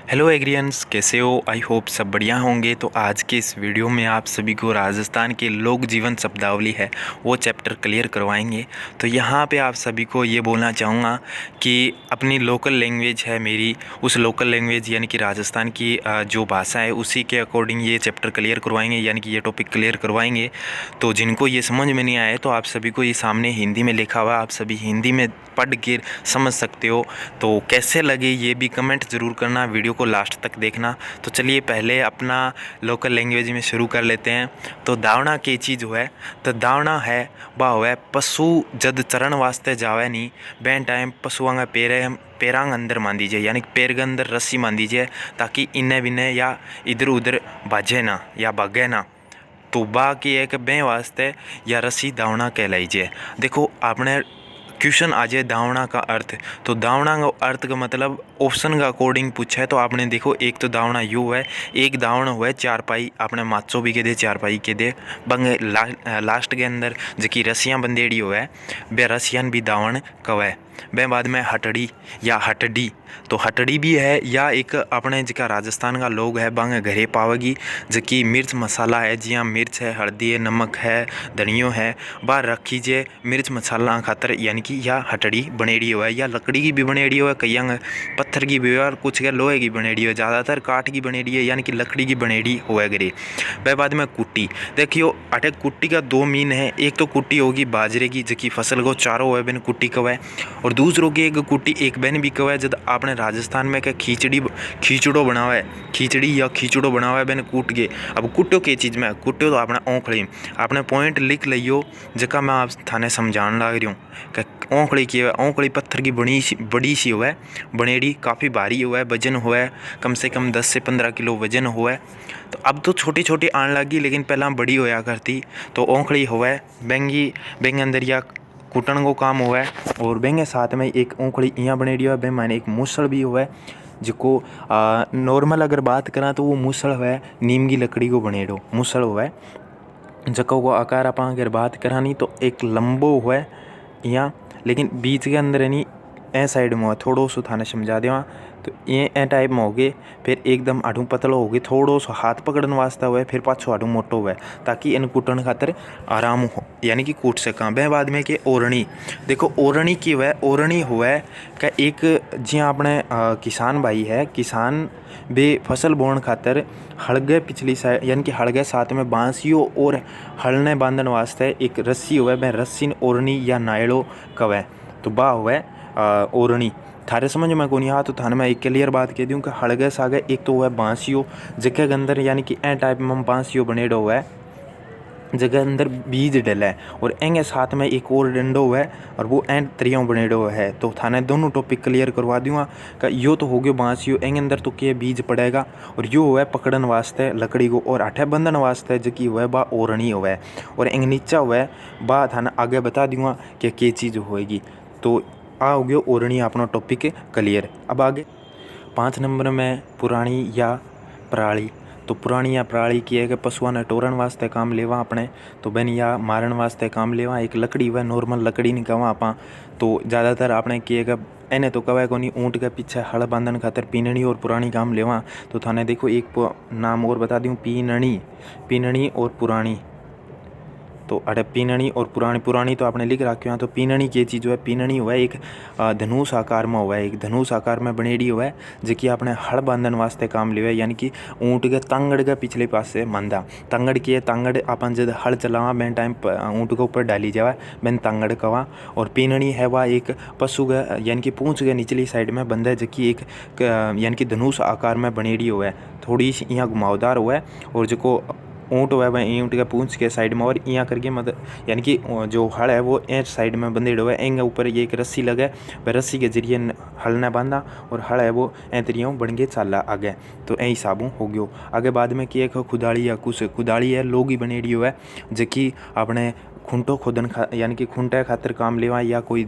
Hello एग्रियंस, कैसे हो? I hope सब बढ़िया होंगे। तो आज के इस वीडियो में आप सभी को राजस्थान के लोक जीवन शब्दावली है वो चैप्टर क्लियर करवाएंगे। तो यहाँ पे आप सभी को ये बोलना चाहूँगा कि अपनी लोकल लैंग्वेज है मेरी, उस लोकल लैंग्वेज यानी कि राजस्थान की जो भाषा है उसी के अकॉर्डिंग ये चैप्टर क्लियर करवाएंगे, यानी कि ये टॉपिक क्लियर करवाएंगे। तो जिनको ये समझ में नहीं आए तो आप सभी को ये सामने हिंदी में लिखा हुआ, आप सभी हिंदी में पढ़ के समझ सकते हो। तो कैसे लगे ये भी कमेंट ज़रूर करना, वीडियो को लास्ट तक देखना। तो चलिए पहले अपना लोकल लैंग्वेज में शुरू कर लेते हैं। तो दावना की चीज़ है, तो दावना है वह है पशु जद चरण वास्ते जावे नहीं बैन टाइम पशुओं का पैरांग अंदर मान दीजिए, यानी कि पैर के अंदर रस्सी मान दीजिए ताकि इन्हें बिन्हें या इधर उधर भाजे ना या भागे ना। तो बा की एक बे वास्ते या रस्सी दावना कहलाइए। देखो आपने क्वेश्चन आ जाए दावना का अर्थ, तो दावना का अर्थ का मतलब ऑप्शन का अकॉर्डिंग पूछा है। तो आपने देखो एक तो दावना यू है, एक दावना हुआ है चारपाई, आपने माचो भी के दे चारपाई के दे बंग लास्ट के अंदर जबकि रस्सियाँ बंदेड़ी हुआ है बे रस्सियान भी दावण कवे। बे बाद में हटड़ी या हटड़ी, तो हटड़ी भी है या एक अपने जिका राजस्थान का लोग है बंग घरे पावेगी जबकि मिर्च मसाला है, जी हाँ मिर्च है, हल्दी है, नमक है, धनियो है, बाहर रखीजिए मिर्च मसाला खातर, यानी कि या हटड़ी बनेड़ी हुआ है या लकड़ी की भी बनेड़ी हुआ है, कई पत्थर की भी और कुछ लोहे की बनेड़ी है, ज़्यादातर काठ की बनेड़ी है यानी कि लकड़ी की बनेड़ी हुआ करे। वह बाद में कुट्टी, देखियो अटे कुट्टी का दो मीन है, एक तो कुट्टी होगी बाजरे की जबकि फसल को चारों हुआ बिन कुट्टी कवे, और दूसरों की एक कुट्टी एक बहन भी कवे जब आपने राजस्थान में क्या खींचड़ो बनावा है, खींचड़ी या खींचड़ो बनावा है बहन कूट के। अब कुट्टो के चीज़ में कुट्टो तो अपना औंखड़ी, आपने पॉइंट लिख लियो जका मैं आप थाने समझाने लग रही हूँ कि औंखड़ी की है, औंखड़ी पत्थर की बड़ी सी हुआ है, बनेड़ी काफ़ी भारी हुआ है, वजन हुआ है कम से कम 10 से 15 किलो वजन हुआ है। तो अब तो छोटी छोटी आने लगी लेकिन पहला बड़ी होया करती। तो औंखड़ी हुआ है बेंगे अंदर या कुटन को काम हुआ है, और बेंगे साथ में एक औंखड़ी यहाँ बनेड़ी हुआ है, मैंने एक मूसल भी हुआ है जिको नॉर्मल अगर बात करा तो वो मूसल हुआ है नीम की लकड़ी को बनेड़ो मूसल हुआ है। जको को आकार आप अगर बात करा नहीं तो एक लंबो हुआ है यहाँ, लेकिन बीच के अंदर नहीं ए साइड में थोड़ो सो थाने समझा देवा। तो ये ए टाइप में हो गए, फिर एकदम आठू पतलो हो गए, थोड़ो सो हाथ पकड़न वास्ता हुआ है, फिर पाछो आठू मोटो हुआ है ताकि इन कूटन खातर आराम हो, यानी कि कूट सका। वह बाद में कि ओरणी, देखो ओरणी की हुआ है, ओरणी हुआ है का एक जिया अपने किसान भाई है, किसान बे फसल बोने खातर हड़गे पिछली साइड यानी कि हड़गे साथ में बांसियो और हलने बांधन वास्ते एक रस्सी हुआ है, वह रस्सी ओरणी या नायड़ो कवे। तो बा हुआ है ओरणी। थारे समझ में कौन यहाँ, तो थाने मैं एक क्लियर बात कह दूँ कि हड़गे सागे एक तो हुआ है बांसियो जगह के अंदर, यानी कि ए टाइप में बांसियो बनेडो हुआ है जगह अंदर बीज डला है, और एंगे साथ में एक और डंडो हुआ है और वो एंड त्रियों बनेडो हुआ है। तो थाने दोनों टॉपिक क्लियर करवा दूंगा कि यो तो हो गयो बांसियो, एंगे अंदर तो क्या बीज पड़ेगा, और यो हुआ है पकड़न वास्ते लकड़ी को, और आठे बंधन वास्ते जकी हुआ है बा ओरणी हुआ है, और एंगे नीचा हुआ है बा थाने आगे बता दूंगा कि क्या चीज़ होएगी। तो आ हो गयो ओरणी अपना टॉपिक क्लियर। अब आगे 5 नंबर में पुरानी या पराली। तो पुरानी या पराली की है कि पशुओं ने टोरन वास्ते काम लेवा अपने, तो बन या मारण वास्ते काम लेवा। एक लकड़ी वह नॉर्मल लकड़ी नहीं कहा आप, तो ज़्यादातर आपने किए कि एने तो कवा को नहीं ऊँट के पीछे हल बांधन खातर पीनणी और पुरानी काम लेवा। तो थाने देखो एक नाम और बता दूँ, पीनणी और पुरानी। तो अरे पीनणी और पुरानी तो आपने लिख रखे हैं। तो पीनणी की चीज़ है, पीनणी हुआ है एक धनुष आकार में हुआ है, एक धनुष आकार में बनेड़ी हुआ है जिसकी आपने हड़ बांधन वास्ते काम लिया है, यानी कि ऊँट के तंगड़ के पिछले पास से मंदा तंगड़ की है। तंगड़ अपन जब हल चलावा बैन टाइम ऊँट के ऊपर डाली जावा बैन तंगड़ कवा। और पीनणी है वह एक पशु का यानी कि पूँछ के निचली साइड में बंदा है जबकि एक यानी कि धनुष आकार में बनेड़ी हुआ है, थोड़ी सी यहाँ घुमावदार हुआ है, और जो ऊँट हुआ है वह ऊँट के पूँछ के साइड में और यहाँ करके मतलब यानी कि जो हल है वो एक साइड में बंधेड़ हुआ है, एंगे ऊपर ये एक रस्सी लगे, वह रस्सी के जरिए हल ने बांधा और हल है वो तरियों बन के चाला आगे। तो ए हिसाबों हो गयो। आगे बाद में कि एक खुदाड़ी या कुछ खुदाड़ी है लोगी बनेड़ी हुआ है जबकि अपने खूंटो खोदन यानी कि खूंटे खातर काम लेवा, या कोई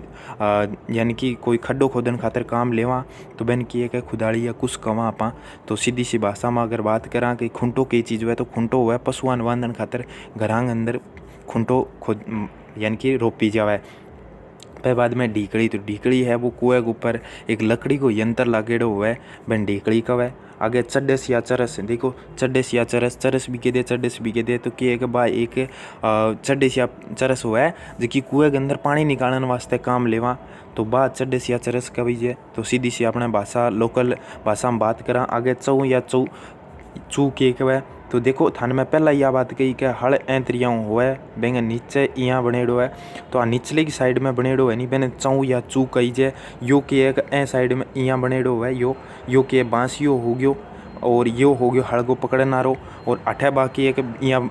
यानी कि कोई खड्डो खोदन खातर काम लेवा। तो बहन की है कि खुदाड़ी या कुछ कवा आपा। तो सीधी सी भाषा में अगर बात करा कि खूंटो की चीज़ हुआ, तो खूंटो हुआ पशुआन बांधन खातर घरांग अंदर खूंटो खोद यानी कि रोपी जावे। फिर बाद में ढीकड़ी, तो ढीकड़ी है वो कुएं के ऊपर एक लकड़ी को यंत्र लागेड़ो हुआ है, बन ढीकड़ी कवे। आगे चड्डस या चरस, देखो चड्डस या चरस, चरस भी के दे चड्डस भी के दे, तो कि एक बा एक चड्डस या चरस हुआ है जो कि कुएं के अंदर पानी निकालने वास्ते काम लेवा, तो बात चड्डस या चरस कही है। तो सीधी सी अपने भाषा लोकल भाषा में बात करा। आगे चौ या चू के कहे, तो देखो थाने में पहला यह बात कही कि हल ऐतरिया हुआ बेंगे नीचे यहाँ बनेड़ो है, तो आ निचले की साइड में बनेड़ो है नहीं बेने चौ या चू कही जे। यो के एक ए साइड में यहाँ बनेड़ो है, यो के बांसियो हो गयो और यो हो गयो हल को पकड़नारो, और अठे बाकी एक यहाँ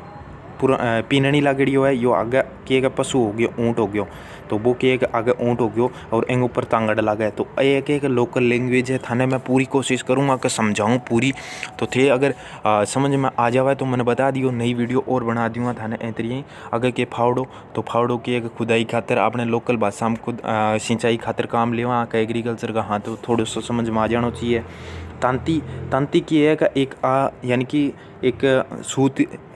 पूरा पीननी लागड़ी है, यो आगे के एक पशु हो गयो, ऊँट हो गयो, तो वो के एक आगे ऊँट हो गयो और एंग ऊपर तांगड़ लागे। तो एक एक लोकल लैंग्वेज है, थाने मैं पूरी कोशिश करूँगा कि समझाऊँ पूरी, तो थे अगर समझ में आ जावे तो मैंने बता दियो, नई वीडियो और बना दूँगा थाने ऐतरी। अगर के फावड़ो, तो फावड़ो की एक खुदाई खातर अपने लोकल भाषा में खुद सिंचाई खातर काम लेवा का एग्रीकल्चर का, हाँ तो थोड़ा सा समझ में आ जाना चाहिए। तांती की एक यानी कि एक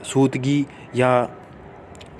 सूतगी या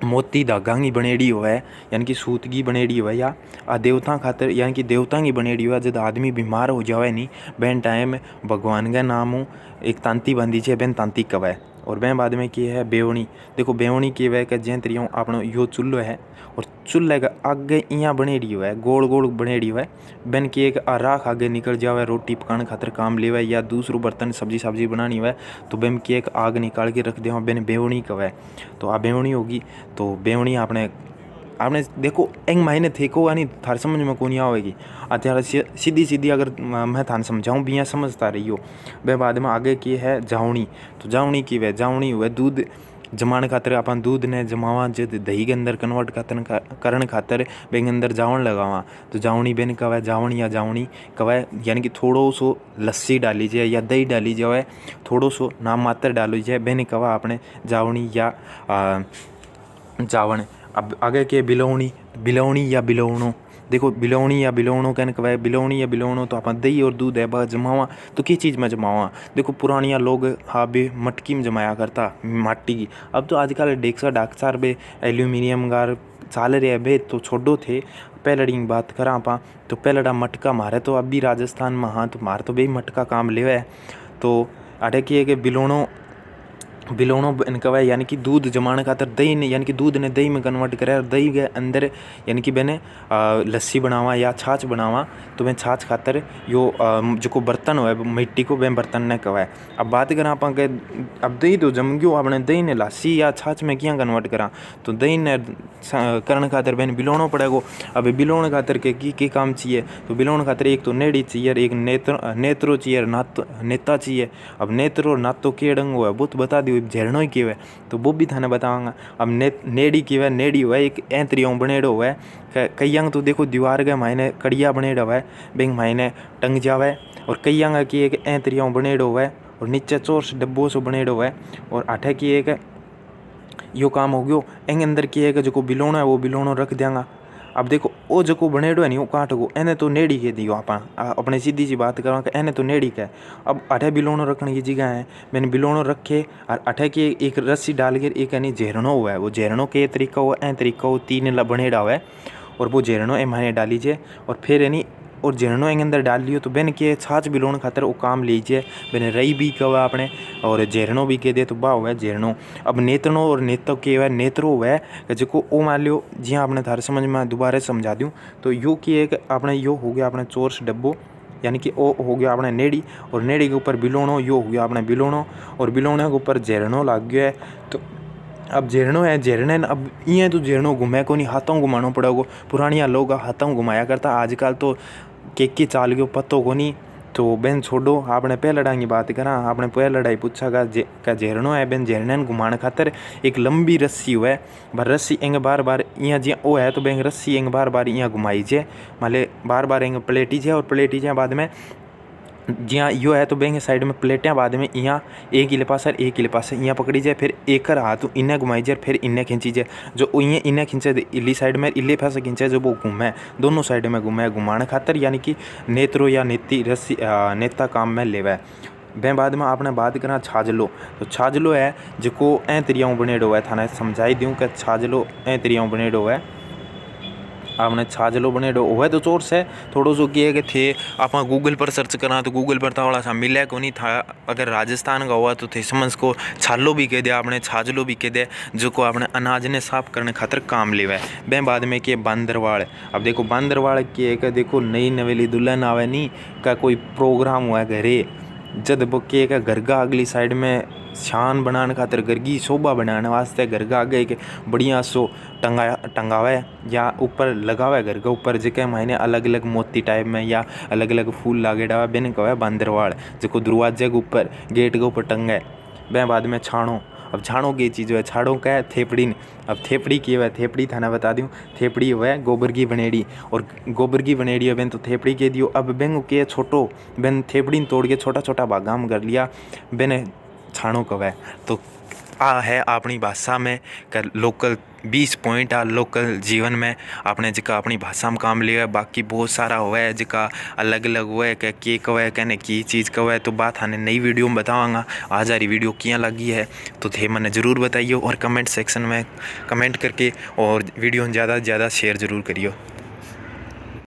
मोती धागा की बनेड़ी हुआ है, यानी कि सूतगी बनेड़ी हुआ है, या देवता खातर यानी कि देवता की बनेड़ी हुआ। जब आदमी बीमार हो जावे नहीं बेन टाइम भगवान का नाम एक तांती बांधी है, बेन तांती कवे। और बेन बाद में की है बेवणी, देखो बेवणी की वह जैन तरियों अपनो यो चूल्हो है, और चूल्हे का आगे यहाँ बनेड़ी हुआ है, गोल गोल बनेड़ी हुआ है, बेन की एक राख आगे निकल जावे, रोटी पकाने खातर काम लेवे, या दूसरों बर्तन सब्जी बनानी हुआ तो बेन की एक आग निकाल के रख देवा, बेन बेवणी कवे। तो आ बेवणी होगी, तो बेवणी आपने देखो एंग मायने थे को यानी थार समझ में कौन आवेगी। अत्यार सीधी अगर मैं थान समझाऊँ भी यहाँ समझता रही हो। वह बाद में आगे की है जावनी, तो जावनी की वह जावनी हुआ दूध जमाने खातर, अपन दूध ने जमावा जब दही के अंदर कन्वर्ट करने खातर बेंग अंदर जावन लगावा, तो जावनी बेन कवे, जावन या जावनी कवे। यानी कि थोड़ो सो लस्सी डाली जाए या दही डाली जाए, थोड़ो सो नाम मात्र डाली जाए, बेन कवा आपने जावनी या जावन। अब आगे के बिलौनी या बिलौणो, देखो बिलौनी या बिलौणो कहने कहे, बिलौनी या बिलौणो तो अपन दही और दूध है बस जमावा, तो किस चीज़ में जमावा। देखो पुरानिया लोग हाँ बे मटकी में जमाया करता माटी की, अब तो आजकल डेक्सा डाक्सार बे एल्यूमिनियम गार चाल रहे बे, तो छोड़ो थे पहलड़ी की बात करा आपा, तो पहलड़ा मटका मारे तो अभी राजस्थान में हाँ तो मार तो बे मटका काम लेवे। तो अटे की है कि बिलौणो कहे, यानी कि दूध जमाने खातर दही ने, यानी कि दूध ने दही में कन्वर्ट करे, और दही के अंदर यानी कि मैंने लस्सी बनावा या छाछ बनावा, तो मैं छाछ खातर यो जो बर्तन हो मिट्टी को वह बर्तन ने कहे। अब बात करा आप अब दही तो जम गयो, आपने दही ने लस्सी या छाछ में क्या कन्वर्ट करा, तो दही ने करने खातर मैंने बिलोणो पड़ेगो। अब बिलोण खातर के काम चाहिए, तो बिलोण खातर एक तो नेड़ी चाहिए, एक नेत्रो चाहिए, नेता चाहिए। अब नेत्रो नातो के डंग हुआ वो तो बता दियो, झरनो ही केवे तो वो भी थाने बताऊंगा। अब नेड़ी की है, नेड़ी हुआ एक ऐतरियों बनेड़ो हुआ है, कई अंग तो देखो दीवार के मायने कड़िया बनेड़ा हुआ है, बेंग मायने टंग जावे, और कई अंग की एक ऐतरियों बनेड़ो हुआ है, और नीचे चोर डब्बो से बनेड़ो हुआ है, और आठे की एक यो काम हो गयो। एंग अंदर की एक जो बिलोणो है वो बिलोणो रख देंगा। अब देखो वो जो बनेड़ो है नहीं वो काट को एने तो नेड़ी के दियो आप अपने सीधी सी बात करो कि एने तो नेड़ी का है। अब अठे बिलोणो रखने की जगह है, मैंने बिलोणो रखे और अठे की एक रस्सी डाल के एक यानी झेरनो हुआ है, वो झेरनो के तरीका हुआ ए तरीका हो तीन बनेड़ा हुआ है, और वो झेरनो ए माने डाल लीजिए, और फिर यानी और झेरनो एंग अंदर डाल लियो, तो बेन के छाछ बिलोण खातर वो काम लीजिए। बेन रई भी कवा आपने और झेरनो भी कह दे तो बा हुआ झेरनो। अब नेतनो और नेतो के हुआ नेत्रो हुआ है जो वो मान लियो जी आपने थारे समझ में दोबारा समझा दूँ, तो यो की एक आपने यो हो गया अपने चोरस डब्बो, यानी कि वो हो गया अपने नेड़ी, और नेड़ी के ऊपर बिलोणो, यो हो गया अपने बिलोणो, और बिलोणे के ऊपर झेरनो लग गया है। तो अब झेरनो है, झेरने अब ये तो झेरनो घूमे को नहीं, हाथों घुमाना पड़ेगा। पुरानिया लोग हाथों घुमाया करता, आजकल तो केकी चाल गयो पत्तो को नहीं। तो बेन छोड़ो, आपने पहलड़ा की बात करा, आपने पहलड़ा ही पूछा का झेरनो है, बेन झेरने घुमाने खातर एक लंबी रस्सी हुआ है, रस्सी एंग बार बार यहाँ जी वो है, तो बेंग रस्सी एंग बार बार यहाँ घुमाई जे, माले बार बार एंग प्लेटी जे, और प्लेटी जे बाद में जियाँ यो है तो बेंग साइड में प्लेटें बाद में यहाँ एक ही पास एक ही पास यहाँ पकड़ी जाए, फिर एक हाथ इन्हें घुमाई जाए, फिर इन्हें खींची जाए, जो इन्हें खींचे इली साइड में इले पास खींचे, जो वो घूमे दोनों साइड में घुमाने खातर, यानी कि नेत्रो या नेती रस्सी नेता काम में लेवा है। वह बाद में आपने बात करा छाजलो, तो छाजलो है जो ऐतरियाँ बनेड़ो है, थाने समझाई दूँ कि छाजलो ऐतरियाँ बनेड़ो है। आपने छाजलो बनेडो हुए तो चोर से थोड़ो सो किए कि थे आप गूगल पर सर्च करा तो गूगल पर थोड़ा सा मिले को नहीं था। अगर राजस्थान का हुआ तो थे समझ को छालो भी कह दिया आपने, छाजलो भी कह दिया, जो को आपने अनाज ने साफ करने खातर काम लेवा है। बे बाद में कि बांदरवाड़, अब देखो बांदरवाड़ की एक देखो नई नवेली दुल्हन आवे नहीं का कोई प्रोग्राम हुआ घरे, जब वो के घर का अगली साइड में शान बनाने खातर घर की शोभा बनाने वास्ते घर का आगे एक बढ़िया सो टंगावे या ऊपर लगावे घर के ऊपर, जिके मायने अलग अलग मोती टाइप में या अलग अलग फूल लागेड़ा बेने कहवे बांदरवाड़, जो दरवाजे के ऊपर गेट के ऊपर टंगे। बे बाद में छाणो, अब छाणो की चीज़ है, छाणो क्या है थेपड़ी ने। अब थेपड़ी की है, थेपड़ी थाना बता दूँ, थेपड़ी है गोबर की बनेड़ी, और गोबर की बनेड़ी है बेन तो थेपड़ी के दियो। अब बेन के छोटो बेन थेपड़ी तोड़ के छोटा छोटा भागा में कर लिया, बेने छाणो कवे। तो आ है अपनी भाषा में कर लोकल 20 पॉइंट आ लोकल जीवन में आपने जिका अपनी भाषा में काम लिया। बाकी बहुत सारा हुआ है जिका अलग अलग हुआ है के कवे कहने की चीज़ कवे, तो बात हमें नई वीडियो में बतावांगा। आज हमारी वीडियो क्या लगी है तो थे मैंने ज़रूर बताइए, और कमेंट सेक्शन में कमेंट करके और वीडियो ज़्यादा से ज़्यादा शेयर ज़रूर करियो।